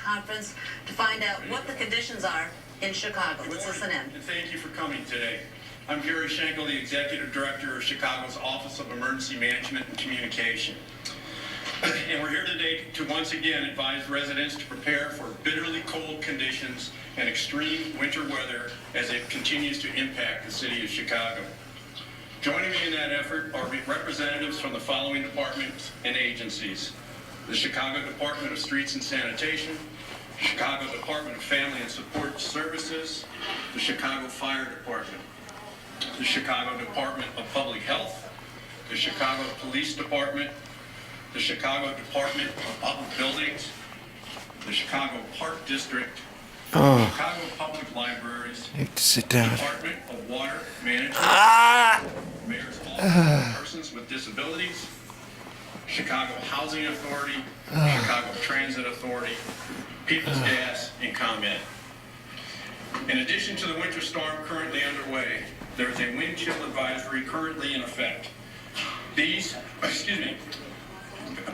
conference to find out what the conditions are in Chicago. Let's listen in. And thank you for coming today. I'm Gary Schenkel, the Executive Director of Chicago's Office of Emergency Management and Communication. And we're here today to once again advise residents to prepare for bitterly cold conditions and extreme winter weather as it continues to impact the city of Chicago. Joining me in that effort are representatives from the following departments and agencies: the Chicago Department of Streets and Sanitation, Chicago Department of Family and Support Services, the Chicago Fire Department, the Chicago Department of Public Health, the Chicago Police Department, the Chicago Department of Public Buildings, the Chicago Park District, Chicago Public Libraries, You have to sit down. Department of Water Management, Mayor's Office for Persons with Disabilities, Chicago Housing Authority, Chicago Transit Authority, People's Gas, and ComEd. In addition to the winter storm currently underway, there is a wind chill advisory currently in effect. These,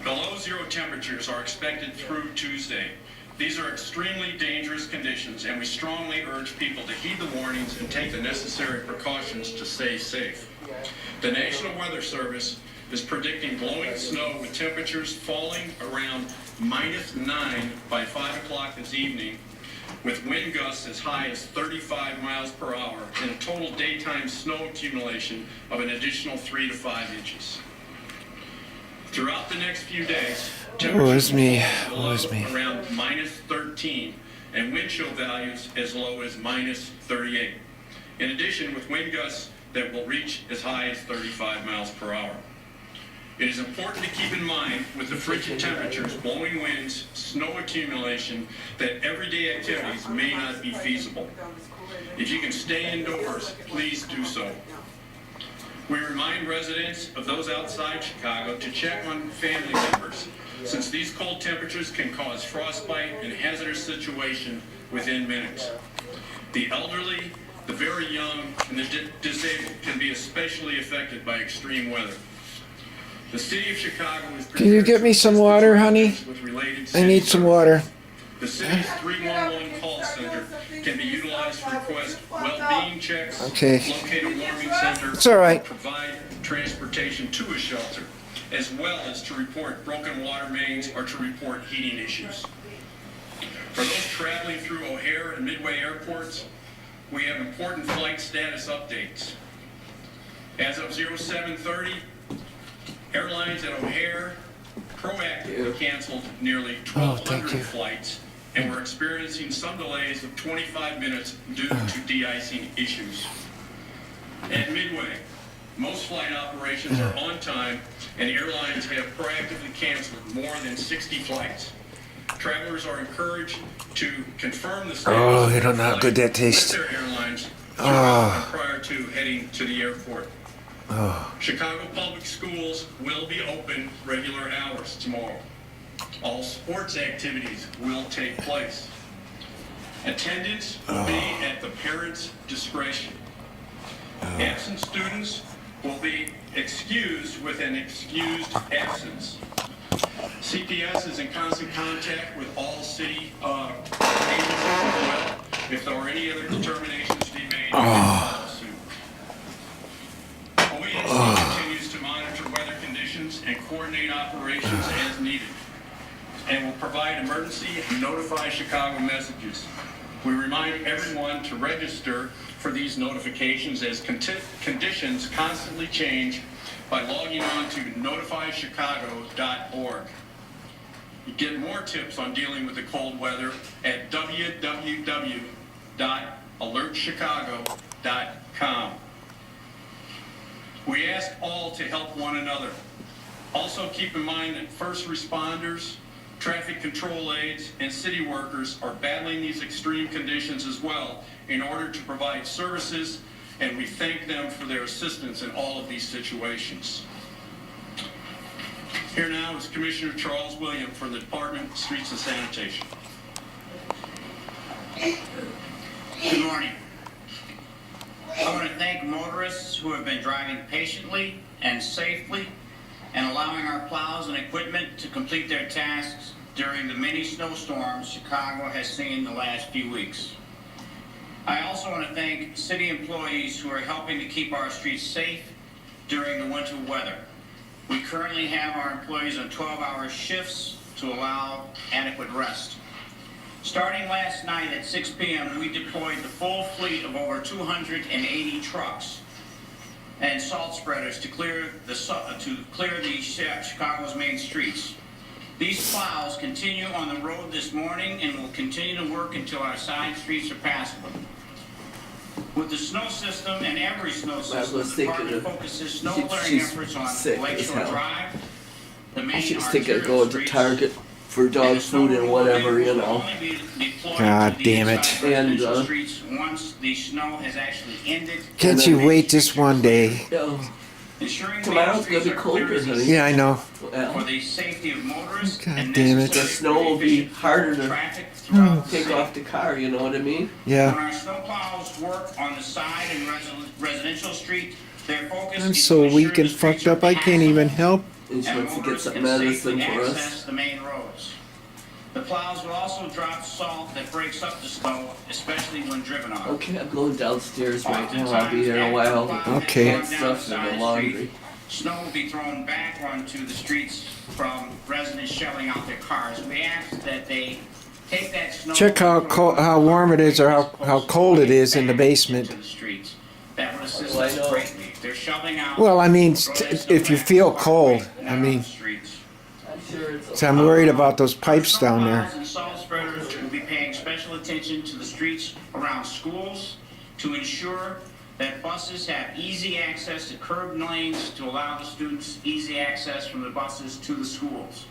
below zero temperatures are expected through Tuesday. These are extremely dangerous conditions, and we strongly urge people to heed the warnings and take the necessary precautions to stay safe. The National Weather Service is predicting blowing snow with temperatures falling around -9 by 5 o'clock this evening, with wind gusts as high as 35 miles per hour and a total daytime snow accumulation of an additional 3 to 5 inches. Throughout the next few days, temperatures will around -13 and wind chill values as low as -38. In addition, with wind gusts that will reach as high as 35 miles per hour. It is important to keep in mind, with the frigid temperatures, blowing winds, snow accumulation, that everyday activities may not be feasible. If you can stay indoors, please do so. We remind residents of those outside Chicago to check on family members, since these cold temperatures can cause frostbite and hazardous situation within minutes. The elderly, the very young, and the disabled can be especially affected by extreme weather. The city of Chicago is Can you get me some water, honey? I need some water. The city's 311 call center can be utilized to request well-being checks, locate a warming center, It's all right. provide transportation to a shelter, as well as to report broken water mains or to report heating issues. For those traveling through O'Hare and Midway airports, we have important flight status updates. As of 0730, airlines at O'Hare proactively canceled nearly 1,200 flights, and we're experiencing some delays of 25 minutes due to de-icing issues. At Midway, most flight operations are on time, and airlines have proactively canceled more than 60 flights. Travelers are encouraged to confirm the status you don't know how good that tastes. with their airlines prior to heading to the airport. Chicago Public Schools will be open regular hours tomorrow. All sports activities will take place. Attendance will be at the parents' discretion. Absent students will be excused with an excused absence. CPS is in constant contact with all city agencies as well. If there are any other determinations to be made, follow suit. OESC continues to monitor weather conditions and coordinate operations as needed, and will provide emergency and notify Chicago messages. We remind everyone to register for these notifications as conditions constantly change by logging on to notifychicago.org. You get more tips on dealing with the cold weather at www.alertchicago.com. We ask all to help one another. Also keep in mind that first responders, traffic control aides, and city workers are battling these extreme conditions as well in order to provide services, and we thank them for their assistance in all of these situations. Here now is Commissioner Charles William from the Department of Streets and Sanitation. Good morning. I want to thank motorists who have been driving patiently and safely and allowing our plows and equipment to complete their tasks during the many snowstorms Chicago has seen the last few weeks. I also want to thank city employees who are helping to keep our streets safe during the winter weather. We currently have our employees on 12-hour shifts to allow adequate rest. Starting last night at 6 p.m., we deployed the full fleet of over 280 trucks and salt spreaders to clear Chicago's main streets. These plows continue on the road this morning and will continue to work until our side streets are passable. With the snow system and every snow system, the department focuses snow clearing efforts on Lakeshore Drive, the main I should just arterial think I'd go to streets, Target for dog food and whatever, you know. God damn it. And, once the snow has actually ended. Can't you wait just one day? Yeah. Ensuring Tomorrow's main gonna be streets are clear colder, is honey. Yeah, I know. Well, for the safety of motorists God and damn it. necessary the snow will be efficient harder to traffic throughout the take city. off the car, you know what I mean? Yeah. When our snowplows work on the side and residential street, their focus I'm is so to ensure weak the and streets fucked are up I can't even passable help. And she and wants to get motorists some can medicine safely for us. access the main roads. The plows will also drop salt that breaks up the snow, especially when driven on. Okay, I'm going downstairs right now. I'll be there in a while. Okay. That stuff's in the laundry. Snow will be thrown back onto the streets from residents shelling out their cars. We ask that they take that snow. Check how warm it is or how cold it is in the basement. To the streets. That would assist Well, I us know. greatly. They're shoveling out. Well, I mean, throwing that snow if you back feel to the cold, parkway, I not on mean, the streets. I'm sure it's so I'm worried about those pipes down there. Snowplows and salt spreaders will be paying special attention to the streets around schools to ensure that buses have easy access to curb lanes to allow the students easy access from the buses to the schools.